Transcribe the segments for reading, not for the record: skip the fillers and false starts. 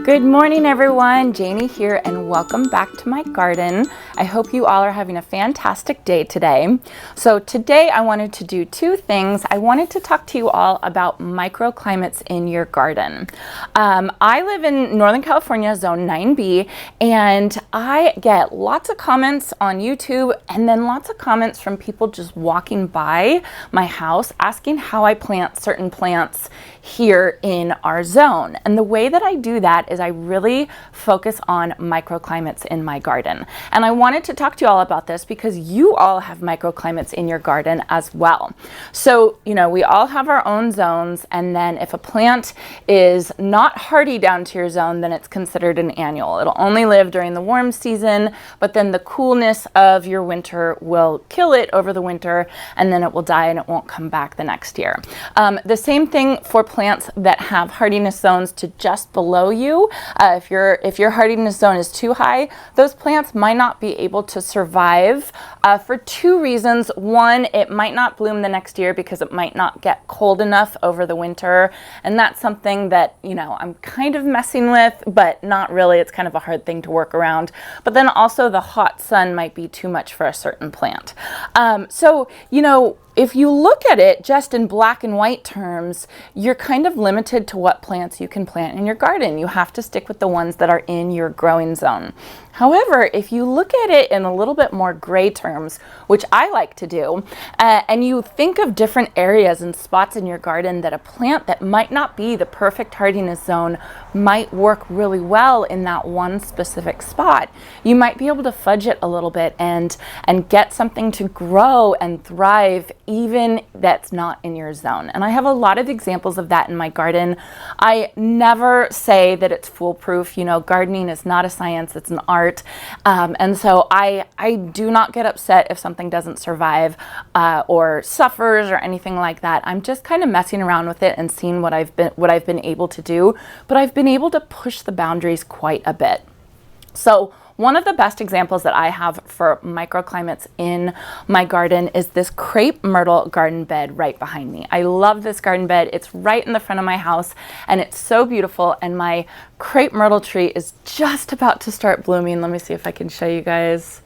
Good morning everyone, Janie here and welcome back to my garden. I hope you all are having a fantastic day today. So today I wanted to do two things. I wanted to talk to you all about microclimates in your garden. I live in Northern California, zone 9B, and I get lots of comments on YouTube and then lots of comments from people just walking by my house asking how I plant certain plants here in our zone. And the way that I do that is I really focus on microclimates in my garden. And I wanted to talk to you all about this because you all have microclimates in your garden as well. So, you know, we all have our own zones, and then if a plant is not hardy down to your zone, then it's considered an annual. It'll only live during the warm season, but then the coolness of your winter will kill it over the winter, and then it will die and it won't come back the next year. The same thing for plants that have hardiness zones to just below you. If your hardiness zone is too high, those plants might not be able to survive for two reasons. One, it might not bloom the next year because it might not get cold enough over the winter, and that's something that, you know, I'm kind of messing with, but not really. It's kind of a hard thing to work around. But then also the hot sun might be too much for a certain plant. So, you know, if you look at it just in black and white terms, you're kind of limited to what plants you can plant in your garden. You have to stick with the ones that are in your growing zone. However, if you look at it in a little bit more gray terms, which I like to do, and you think of different areas and spots in your garden that a plant that might not be the perfect hardiness zone might work really well in that one specific spot, you might be able to fudge it a little bit and get something to grow and thrive even that's not in your zone. And I have a lot of examples of that in my garden. I never say that it's foolproof. You know, gardening is not a science, it's an art. And so I do not get upset if something doesn't survive or suffers or anything like that. I'm just kind of messing around with it and seeing what I've been able to do, but I've been able to push the boundaries quite a bit. So one of the best examples that I have for microclimates in my garden is this Crepe Myrtle garden bed right behind me. I love this garden bed. It's right in the front of my house and it's so beautiful, and my Crepe Myrtle tree is just about to start blooming. Let me see if I can show you guys.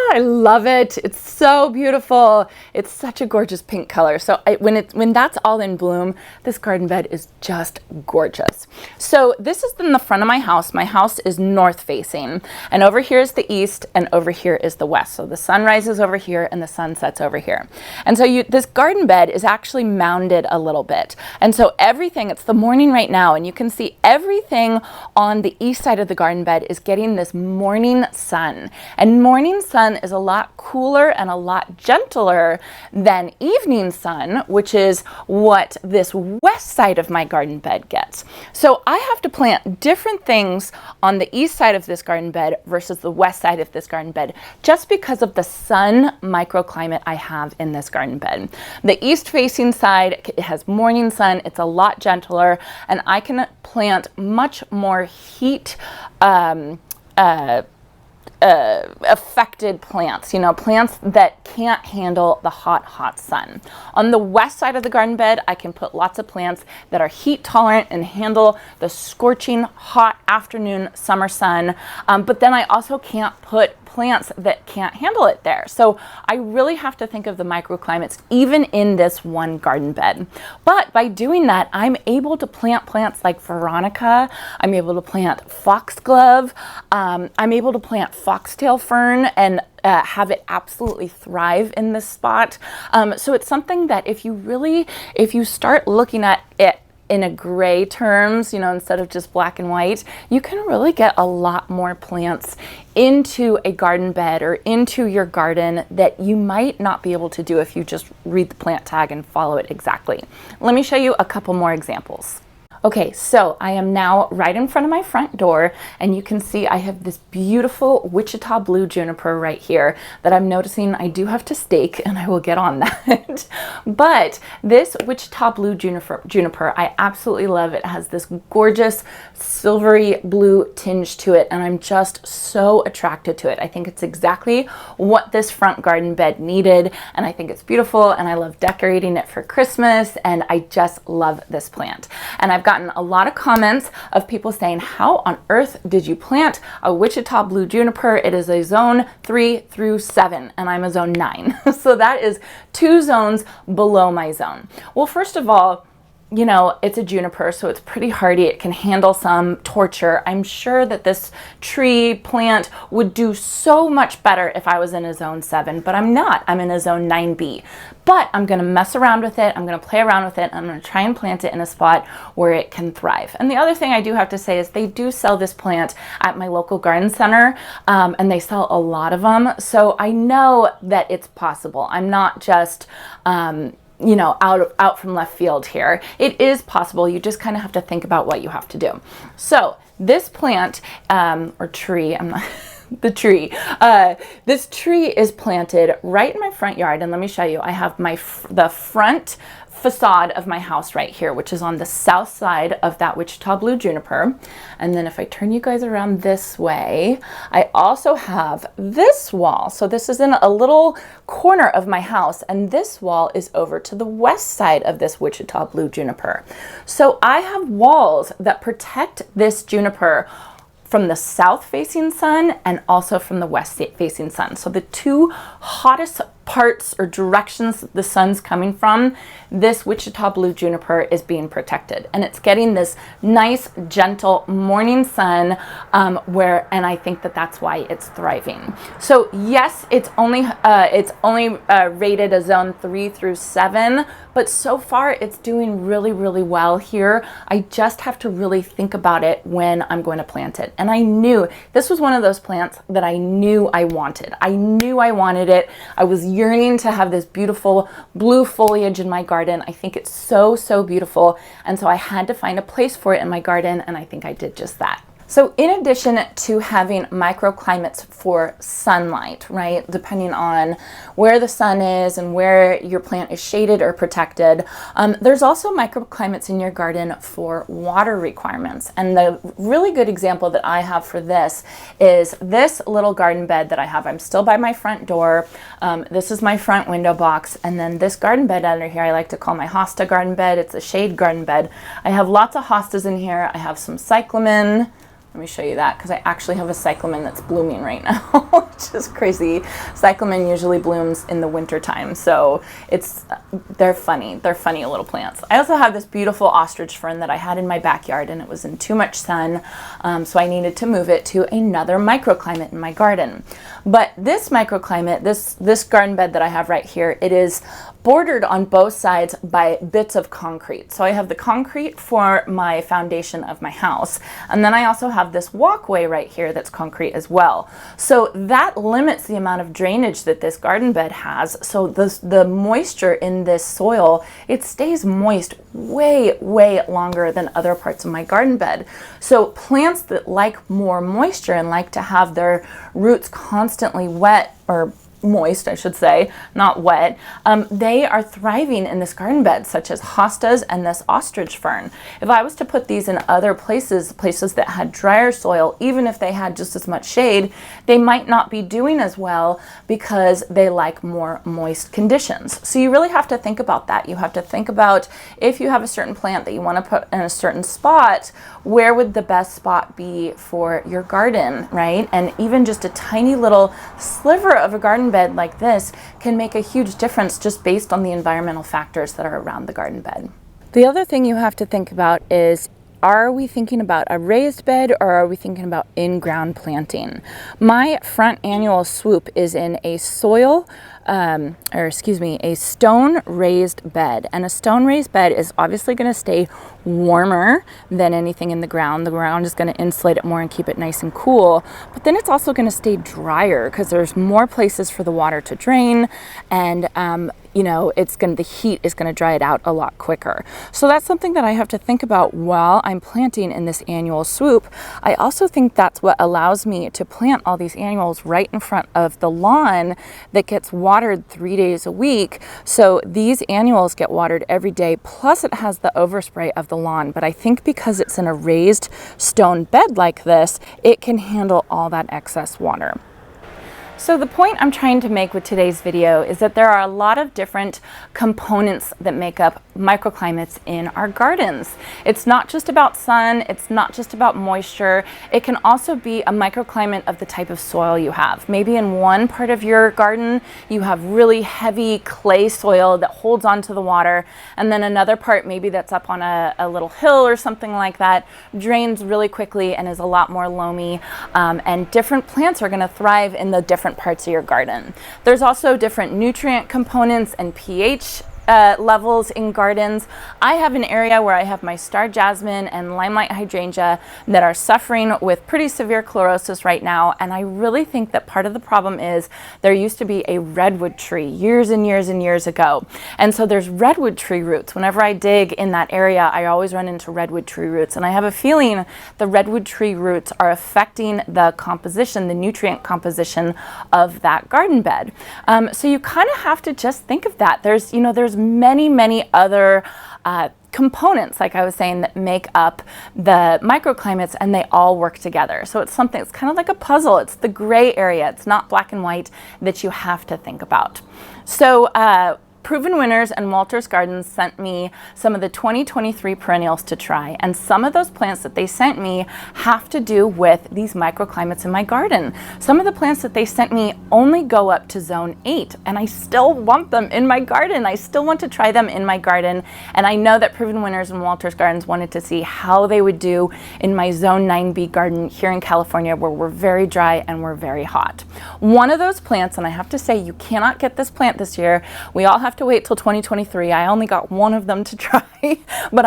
I love it. It's so beautiful. It's such a gorgeous pink color. So when that's all in bloom, this garden bed is just gorgeous. So this is in the front of my house. My house is north facing, and over here is the east and over here is the west. So the sun rises over here and the sun sets over here. And so this garden bed is actually mounded a little bit. And so everything, it's the morning right now, and you can see everything on the east side of the garden bed is getting this morning sun. And morning sun is a lot cooler and a lot gentler than evening sun, which is what this west side of my garden bed gets. So I have to plant different things on the east side of this garden bed versus the west side of this garden bed, just because of the sun microclimate I have in this garden bed. The east facing side, it has morning sun, it's a lot gentler, and I can plant much more heat affected plants, you know, plants that can't handle the hot sun. On the west side of the garden bed, I can put lots of plants that are heat tolerant and handle the scorching hot afternoon summer sun, but then I also can't put plants that can't handle it there. So I really have to think of the microclimates even in this one garden bed. But by doing that, I'm able to plant plants like Veronica, I'm able to plant foxglove, I'm able to plant foxtail fern and have it absolutely thrive in this spot. So it's something that if you start looking at it in a gray terms, you know, instead of just black and white, you can really get a lot more plants into a garden bed or into your garden that you might not be able to do if you just read the plant tag and follow it exactly. Let me show you a couple more examples. Okay, so I am now right in front of my front door, and you can see I have this beautiful Wichita blue juniper right here that I'm noticing I do have to stake, and I will get on that. But this Wichita blue juniper, I absolutely love. It has this gorgeous silvery blue tinge to it, and I'm just so attracted to it. I think it's exactly what this front garden bed needed, and I think it's beautiful, and I love decorating it for Christmas, and I just love this plant. And I've got gotten a lot of comments of people saying, how on earth did you plant a Wichita blue juniper? It is a zone 3 through 7 and I'm a zone 9. So that is 2 zones below my zone. Well, first of all, you know, it's a juniper, so it's pretty hardy. It can handle some torture. I'm sure that this tree plant would do so much better if I was in a zone 7, but I'm not. I'm in a zone 9B. But I'm going to mess around with it. I'm going to play around with it. I'm going to try and plant it in a spot where it can thrive. And the other thing I do have to say is they do sell this plant at my local garden center, and they sell a lot of them. So I know that it's possible. I'm not just you know, out from left field here. It is possible. You just kind of have to think about what you have to do. So this plant, or tree, I'm not, the tree, this tree is planted right in my front yard. And let me show you, I have the front facade of my house right here, which is on the south side of that Wichita blue juniper. And then if I turn you guys around this way, I also have this wall. So this is in a little corner of my house, and this wall is over to the west side of this Wichita blue juniper. So I have walls that protect this juniper from the south facing sun and also from the west facing sun. So the 2 hottest parts or directions the sun's coming from, this Wichita blue juniper is being protected, and it's getting this nice gentle morning sun, and I think that that's why it's thriving. So yes, it's only rated a zone 3 through 7, but so far it's doing really, really well here. I just have to really think about it when I'm going to plant it. And I knew this was one of those plants that I knew I wanted. I knew I wanted it. I was yearning to have this beautiful blue foliage in my garden. I think it's so, so beautiful. And so I had to find a place for it in my garden, and I think I did just that. So in addition to having microclimates for sunlight, right, depending on where the sun is and where your plant is shaded or protected, there's also microclimates in your garden for water requirements. And the really good example that I have for this is this little garden bed that I have. I'm still by my front door. This is my front window box. And then this garden bed under here, I like to call my Hosta Garden Bed. It's a shade garden bed. I have lots of hostas in here. I have some cyclamen. Let me show you that, because I actually have a cyclamen that's blooming right now, which is crazy. Cyclamen usually blooms in the winter time, so they're funny. They're funny little plants. I also have this beautiful ostrich fern that I had in my backyard, and it was in too much sun, so I needed to move it to another microclimate in my garden. But this microclimate, this garden bed that I have right here, it is bordered on both sides by bits of concrete. So I have the concrete for my foundation of my house, and then I also have this walkway right here that's concrete as well. So that limits the amount of drainage that this garden bed has. So the moisture in this soil, it stays moist way, way longer than other parts of my garden bed. So plants that like more moisture and like to have their roots constantly wet, or moist, I should say, not wet, they are thriving in this garden bed, such as hostas and this ostrich fern. If I was to put these in other places that had drier soil, even if they had just as much shade, they might not be doing as well because they like more moist conditions. So you really have to think about that. You have to think about, if you have a certain plant that you want to put in a certain spot, where would the best spot be for your garden, right? And even just a tiny little sliver of a garden bed like this can make a huge difference just based on the environmental factors that are around the garden bed. The other thing you have to think about is, are we thinking about a raised bed or are we thinking about in-ground planting? My front annual swoop is in a a stone raised bed. And a stone raised bed is obviously going to stay warmer than anything in the ground. The ground is going to insulate it more and keep it nice and cool. But then it's also going to stay drier because there's more places for the water to drain, and the heat is going to dry it out a lot quicker. So that's something that I have to think about while I'm planting in this annual swoop. I also think that's what allows me to plant all these annuals right in front of the lawn that gets watered 3 days a week. So these annuals get watered every day, plus it has the overspray of the lawn. But I think because it's in a raised stone bed like this, it can handle all that excess water. So the point I'm trying to make with today's video is that there are a lot of different components that make up microclimates in our gardens. It's not just about sun, it's not just about moisture. It can also be a microclimate of the type of soil you have. Maybe in one part of your garden, you have really heavy clay soil that holds onto the water, and then another part, maybe that's up on a little hill or something like that, drains really quickly and is a lot more loamy, and different plants are gonna thrive in the different parts of your garden. There's also different nutrient components and pH levels in gardens. I have an area where I have my star jasmine and limelight hydrangea that are suffering with pretty severe chlorosis right now, and I really think that part of the problem is there used to be a redwood tree years and years and years ago, and so there's redwood tree roots. Whenever I dig in that area, I always run into redwood tree roots, and I have a feeling the redwood tree roots are affecting the composition, the nutrient composition of that garden bed. So you kind of have to just think of that. There's many other components, like I was saying, that make up the microclimates, and they all work together. So it's something, it's kind of like a puzzle. It's the gray area. It's not black and white that you have to think about. So Proven Winners and Walter's Gardens sent me some of the 2023 perennials to try, and some of those plants that they sent me have to do with these microclimates in my garden. Some of the plants that they sent me only go up to zone 8, and I still want them in my garden. I still want to try them in my garden, and I know that Proven Winners and Walter's Gardens wanted to see how they would do in my zone 9B garden here in California, where we're very dry and we're very hot. One of those plants, and I have to say, you cannot get this plant this year. We all have to wait till 2023. I only got one of them to try, but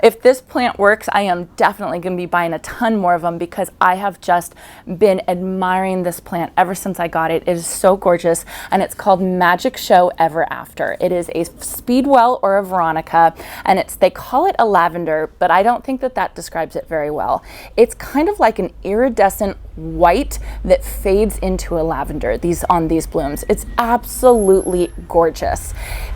if this plant works, I am definitely going to be buying a ton more of them, because I have just been admiring this plant ever since I got it. It is so gorgeous, and it's called Magic Show Ever After. It is a Speedwell or a Veronica, and they call it a lavender, but I don't think that describes it very well. It's kind of like an iridescent white that fades into a lavender on these blooms. It's absolutely gorgeous.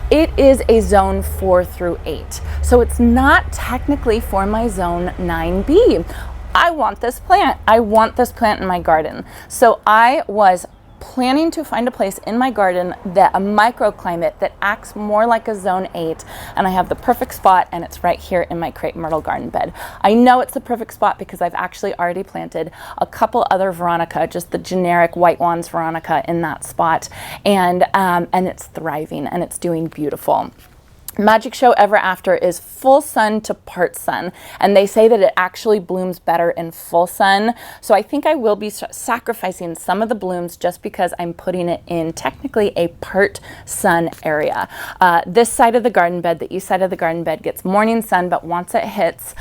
It is a zone 4 through 8, so it's not technically for my zone 9B. I want this plant. I want this plant in my garden. So I was planning to find a place in my garden a microclimate that acts more like a zone 8, and I have the perfect spot, and it's right here in my Crepe Myrtle garden bed. I know it's the perfect spot because I've actually already planted a couple other Veronica, just the generic white wands Veronica, in that spot, and it's thriving and it's doing beautiful. Magic Show Ever After is full sun to part sun, and they say that it actually blooms better in full sun. So I think I will be sacrificing some of the blooms just because I'm putting it in technically a part sun area. This side of the garden bed, the east side of the garden bed, gets morning sun, but once it hits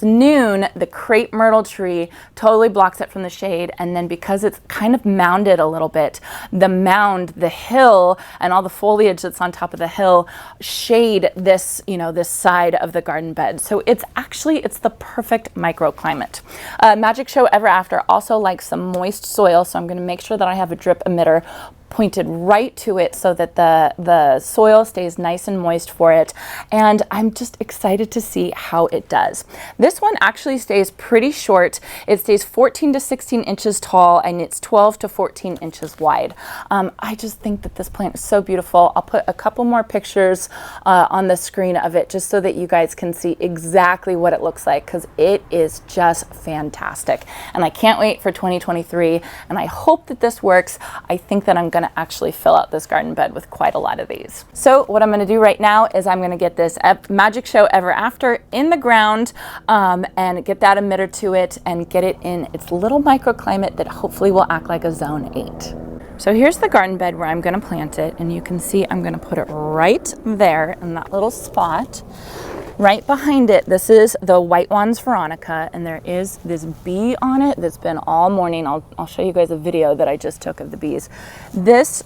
noon, the Crepe Myrtle tree totally blocks it from the shade, and then because it's kind of mounded a little bit, the hill, and all the foliage that's on top of the hill shade this side of the garden bed. So it's the perfect microclimate. Magic Show Ever After also likes some moist soil, so I'm going to make sure that I have a drip emitter pointed right to it so that the soil stays nice and moist for it, and I'm just excited to see how it does. This one actually stays pretty short. It stays 14 to 16 inches tall, and it's 12 to 14 inches wide. I just think that this plant is so beautiful. I'll put a couple more pictures on the screen of it just so that you guys can see exactly what it looks like, because it is just fantastic, and I can't wait for 2023, and I hope that this works. I think that I'm going to actually fill out this garden bed with quite a lot of these. So what I'm going to do right now is I'm going to get this Magic Show Ever After in the ground, and get that emitter to it and get it in its little microclimate that hopefully will act like a zone 8. So here's the garden bed where I'm going to plant it, and you can see I'm going to put it right there in that little spot. Right behind it, this is the White Wands Veronica, and there is this bee on it that's been all morning. I'll show you guys a video that I just took of the bees. This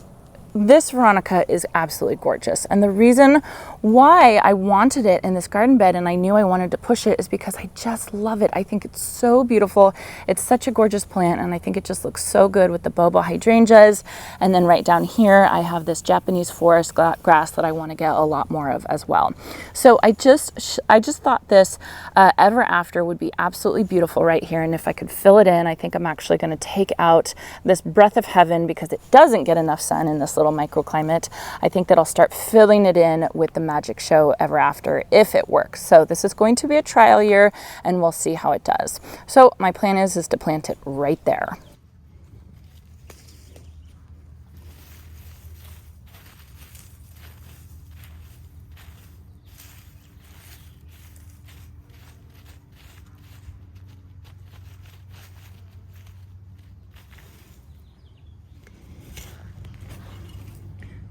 this Veronica is absolutely gorgeous. And the reason why I wanted it in this garden bed and I knew I wanted to push it is because I just love it. I think it's so beautiful. It's such a gorgeous plant, and I think it just looks so good with the bobo hydrangeas. And then right down here, I have this Japanese forest grass that I want to get a lot more of as well. So I just thought this Ever After would be absolutely beautiful right here. And if I could fill it in, I think I'm actually going to take out this Breath of Heaven because it doesn't get enough sun in this little microclimate. I think that I'll start filling it in with the Magic Show Ever After if it works. So this is going to be a trial year and we'll see how it does. So my plan is to plant it right there.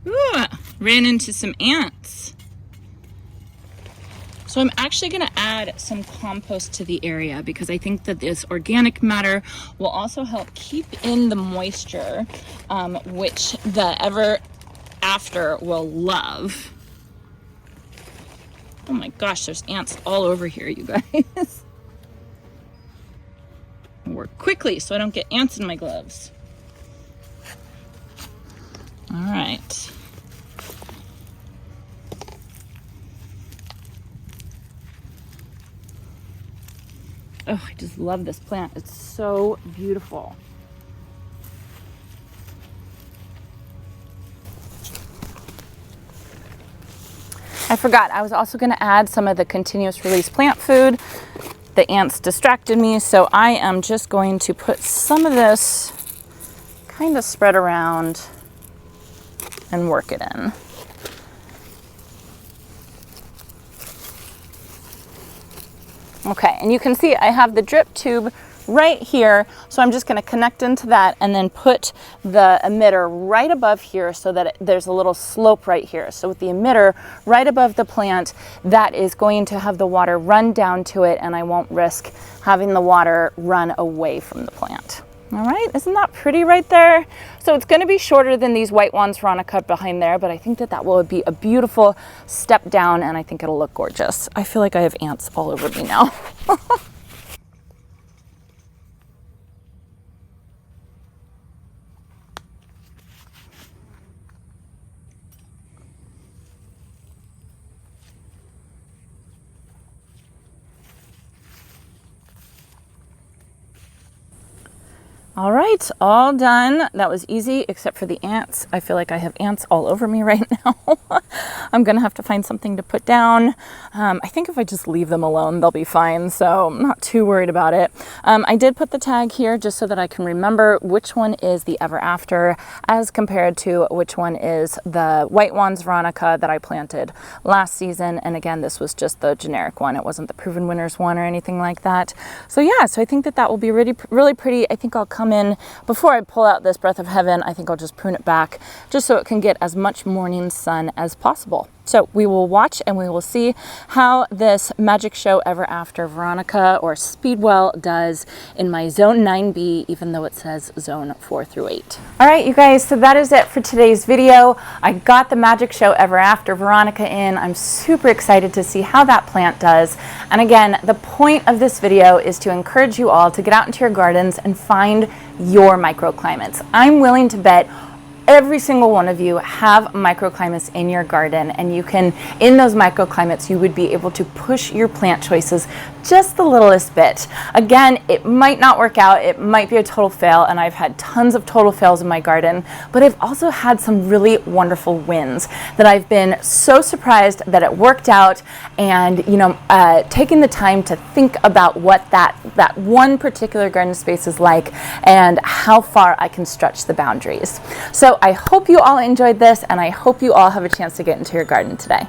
Ooh, ran into some ants. So I'm actually going to add some compost to the area because I think that this organic matter will also help keep in the moisture, which the Ever After will love. Oh my gosh, there's ants all over here, you guys. Work quickly so I don't get ants in my gloves. All right. Oh, I just love this plant. It's so beautiful. I forgot, I was also going to add some of the continuous release plant food. The ants distracted me, so I am just going to put some of this kind of spread around and work it in. Okay, and you can see I have the drip tube right here, so I'm just going to connect into that and then put the emitter right above here so that there's a little slope right here. So with the emitter right above the plant, that is going to have the water run down to it, and I won't risk having the water run away from the plant. All right, isn't that pretty right there? So it's going to be shorter than these white ones Veronica behind there, but I think that that will be a beautiful step down, and I think it'll look gorgeous. I feel like I have ants all over me now. All right, all done. That was easy, except for the ants. I feel like I have ants all over me right now. I'm gonna have to find something to put down. I think if I just leave them alone, they'll be fine, so I'm not too worried about it. I did put the tag here just so that I can remember which one is the Ever After as compared to which one is the white ones Veronica that I planted last season. And again, this was just the generic one. It wasn't the Proven Winners one or anything like that. So yeah, so I think that that will be really, really pretty. I think I'll come in before I pull out this Breath of Heaven. I think I'll just prune it back just so it can get as much morning sun as possible. So we will watch and we will see how this Magic Show Ever After Veronica or Speedwell does in my Zone 9B, even though it says Zone 4 through 8. All right, you guys, so that is it for today's video. I got the Magic Show Ever After Veronica in. I'm super excited to see how that plant does. And again, the point of this video is to encourage you all to get out into your gardens and find your microclimates. I'm willing to bet every single one of you have microclimates in your garden, and you can, in those microclimates, you would be able to push your plant choices just the littlest bit. Again, it might not work out, it might be a total fail, and I've had tons of total fails in my garden, but I've also had some really wonderful wins that I've been so surprised that it worked out. And you know, taking the time to think about what that one particular garden space is like and how far I can stretch the boundaries. So I hope you all enjoyed this, and I hope you all have a chance to get into your garden today.